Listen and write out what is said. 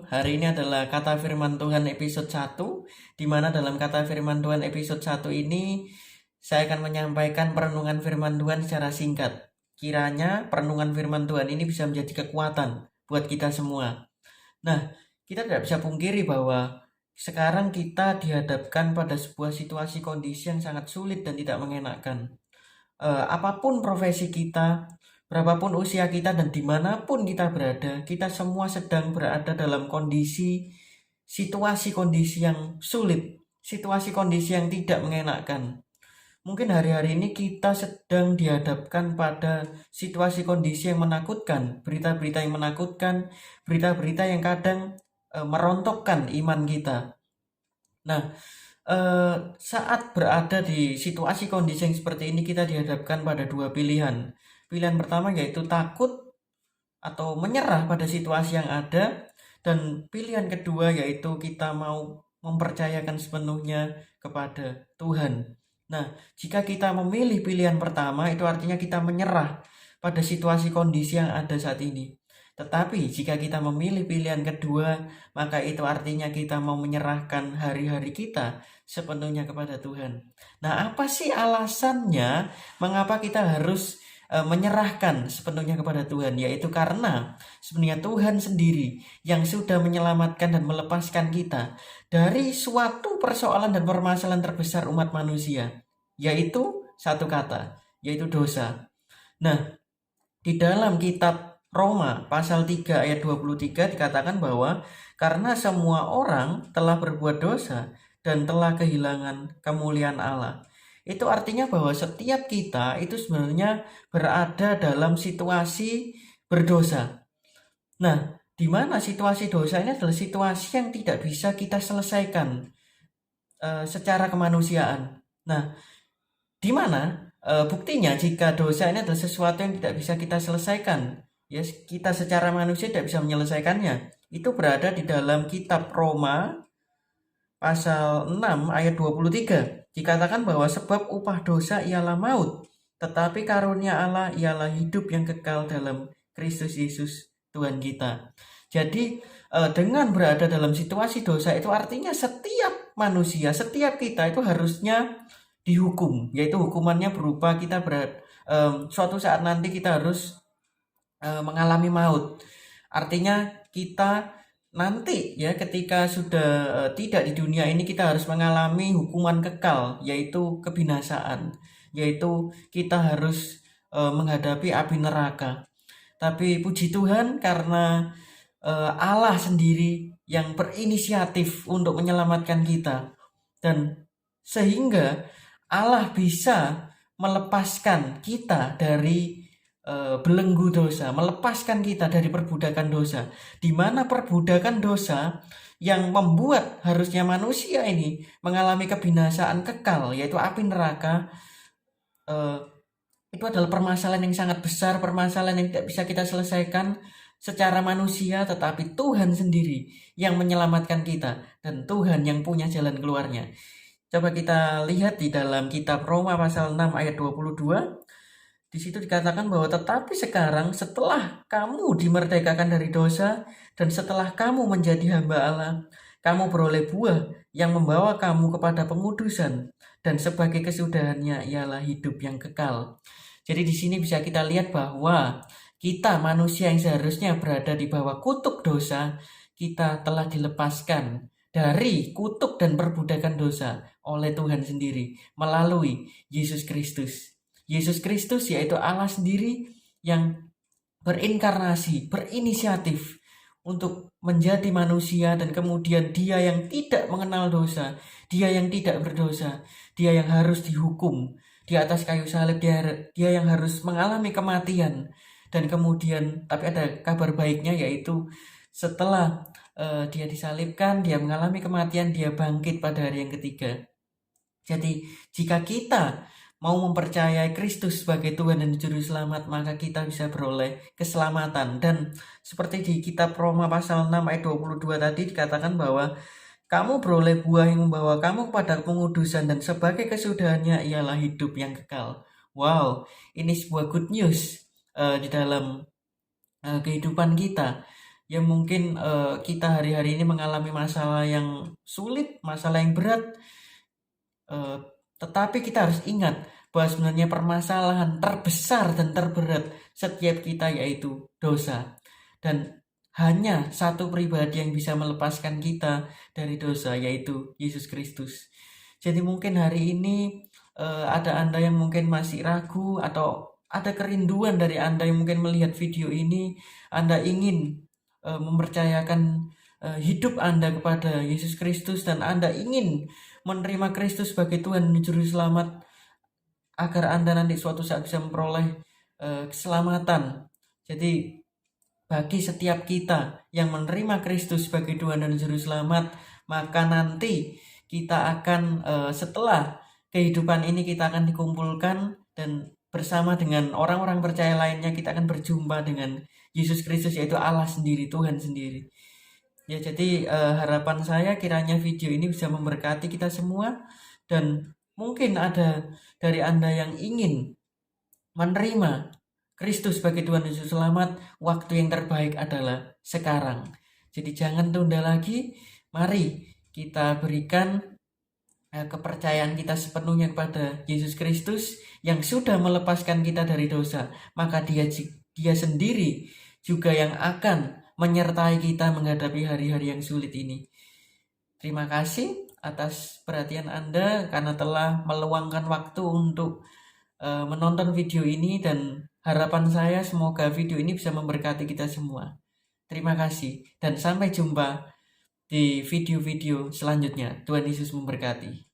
hari ini adalah Kata Firman Tuhan episode 1, di mana dalam Kata Firman Tuhan episode 1 ini saya akan menyampaikan perenungan firman Tuhan secara singkat. Kiranya perenungan firman Tuhan ini bisa menjadi kekuatan buat kita semua. Nah, kita tidak bisa pungkiri bahwa sekarang kita dihadapkan pada sebuah situasi kondisi yang sangat sulit dan tidak mengenakan. Apapun profesi kita, berapapun usia kita dan dimanapun kita berada, kita semua sedang berada dalam situasi kondisi yang sulit, situasi kondisi yang tidak mengenakan. Mungkin hari-hari ini kita sedang dihadapkan pada situasi kondisi yang menakutkan, berita-berita yang menakutkan, berita-berita yang kadang merontokkan iman kita. Nah, saat berada di situasi kondisi yang seperti ini, kita dihadapkan pada dua pilihan. Pilihan pertama yaitu takut atau menyerah pada situasi yang ada, dan pilihan kedua yaitu kita mau mempercayakan sepenuhnya kepada Tuhan. Nah, jika kita memilih pilihan pertama, itu artinya kita menyerah pada situasi kondisi yang ada saat ini. Tetapi jika kita memilih pilihan kedua, maka itu artinya kita mau menyerahkan hari-hari kita sepenuhnya kepada Tuhan. Nah, apa sih alasannya mengapa kita harus menyerahkan sepenuhnya kepada Tuhan? Yaitu karena sebenarnya Tuhan sendiri yang sudah menyelamatkan dan melepaskan kita dari suatu persoalan dan permasalahan terbesar umat manusia, yaitu satu kata, yaitu dosa. Nah, di dalam kitab Roma pasal 3 ayat 23 dikatakan bahwa karena semua orang telah berbuat dosa dan telah kehilangan kemuliaan Allah. Itu artinya bahwa setiap kita itu sebenarnya berada dalam situasi berdosa. Nah, di mana situasi dosa ini adalah situasi yang tidak bisa kita selesaikan secara kemanusiaan. Nah, di mana buktinya jika dosa ini adalah sesuatu yang tidak bisa kita selesaikan, ya kita secara manusia tidak bisa menyelesaikannya. Itu berada di dalam kitab Roma pasal 6 ayat 23. Dikatakan bahwa sebab upah dosa ialah maut, tetapi karunia Allah ialah hidup yang kekal dalam Kristus Yesus Tuhan kita. Jadi dengan berada dalam situasi dosa itu artinya setiap manusia, setiap kita itu harusnya dihukum, yaitu hukumannya berupa kita suatu saat nanti kita harus mengalami maut. Artinya kita nanti ya ketika sudah tidak di dunia ini, kita harus mengalami hukuman kekal, yaitu kebinasaan, yaitu kita harus menghadapi api neraka. Tapi puji Tuhan karena Allah sendiri yang berinisiatif untuk menyelamatkan kita, dan sehingga Allah bisa melepaskan kita dari belenggu dosa, melepaskan kita dari perbudakan dosa, di mana perbudakan dosa yang membuat harusnya manusia ini mengalami kebinasaan kekal, yaitu api neraka, itu adalah permasalahan yang sangat besar, permasalahan yang tidak bisa kita selesaikan secara manusia, tetapi Tuhan sendiri yang menyelamatkan kita, dan Tuhan yang punya jalan keluarnya. Coba kita lihat di dalam kitab Roma pasal 6 ayat 22. Di situ dikatakan bahwa tetapi sekarang setelah kamu dimerdekakan dari dosa dan setelah kamu menjadi hamba Allah, kamu beroleh buah yang membawa kamu kepada pengudusan, dan sebagai kesudahannya ialah hidup yang kekal. Jadi di sini bisa kita lihat bahwa kita manusia yang seharusnya berada di bawah kutuk dosa, kita telah dilepaskan dari kutuk dan perbudakan dosa oleh Tuhan sendiri melalui Yesus Kristus. Yesus Kristus yaitu Allah sendiri yang berinkarnasi, berinisiatif untuk menjadi manusia, dan kemudian dia yang tidak mengenal dosa, dia yang tidak berdosa, dia yang harus dihukum di atas kayu salib, dia yang harus mengalami kematian, dan kemudian tapi ada kabar baiknya, yaitu setelah dia disalibkan, dia mengalami kematian, dia bangkit pada hari yang ketiga. Jadi jika kita mau mempercayai Kristus sebagai Tuhan dan Juru Selamat, maka kita bisa beroleh keselamatan. Dan seperti di kitab Roma pasal 6 ayat 22 tadi dikatakan bahwa kamu beroleh buah yang membawa kamu kepada pengudusan, dan sebagai kesudahannya ialah hidup yang kekal. Wow, ini sebuah good news di dalam kehidupan kita. Ya mungkin kita hari-hari ini mengalami masalah yang sulit, masalah yang berat, eh, tetapi kita harus ingat bahwa sebenarnya permasalahan terbesar dan terberat setiap kita yaitu dosa. Dan hanya satu pribadi yang bisa melepaskan kita dari dosa, yaitu Yesus Kristus. Jadi mungkin hari ini ada Anda yang mungkin masih ragu, atau ada kerinduan dari Anda yang mungkin melihat video ini. Anda ingin mempercayakan hidup Anda kepada Yesus Kristus, dan Anda ingin menerima Kristus sebagai Tuhan dan Juru Selamat, agar Anda nanti suatu saat bisa memperoleh keselamatan. Jadi bagi setiap kita yang menerima Kristus sebagai Tuhan dan Juru Selamat, maka nanti kita akan setelah kehidupan ini kita akan dikumpulkan, dan bersama dengan orang-orang percaya lainnya kita akan berjumpa dengan Yesus Kristus, yaitu Allah sendiri, Tuhan sendiri. Ya, jadi harapan saya kiranya video ini bisa memberkati kita semua, dan mungkin ada dari Anda yang ingin menerima Kristus sebagai Tuhan dan Juru Selamat, waktu yang terbaik adalah sekarang. Jadi jangan tunda lagi, mari kita berikan kepercayaan kita sepenuhnya kepada Yesus Kristus yang sudah melepaskan kita dari dosa. Maka dia sendiri juga yang akan menyertai kita menghadapi hari-hari yang sulit ini. Terima kasih atas perhatian Anda karena telah meluangkan waktu untuk menonton video ini, dan harapan saya semoga video ini bisa memberkati kita semua. Terima kasih dan sampai jumpa di video-video selanjutnya. Tuhan Yesus memberkati.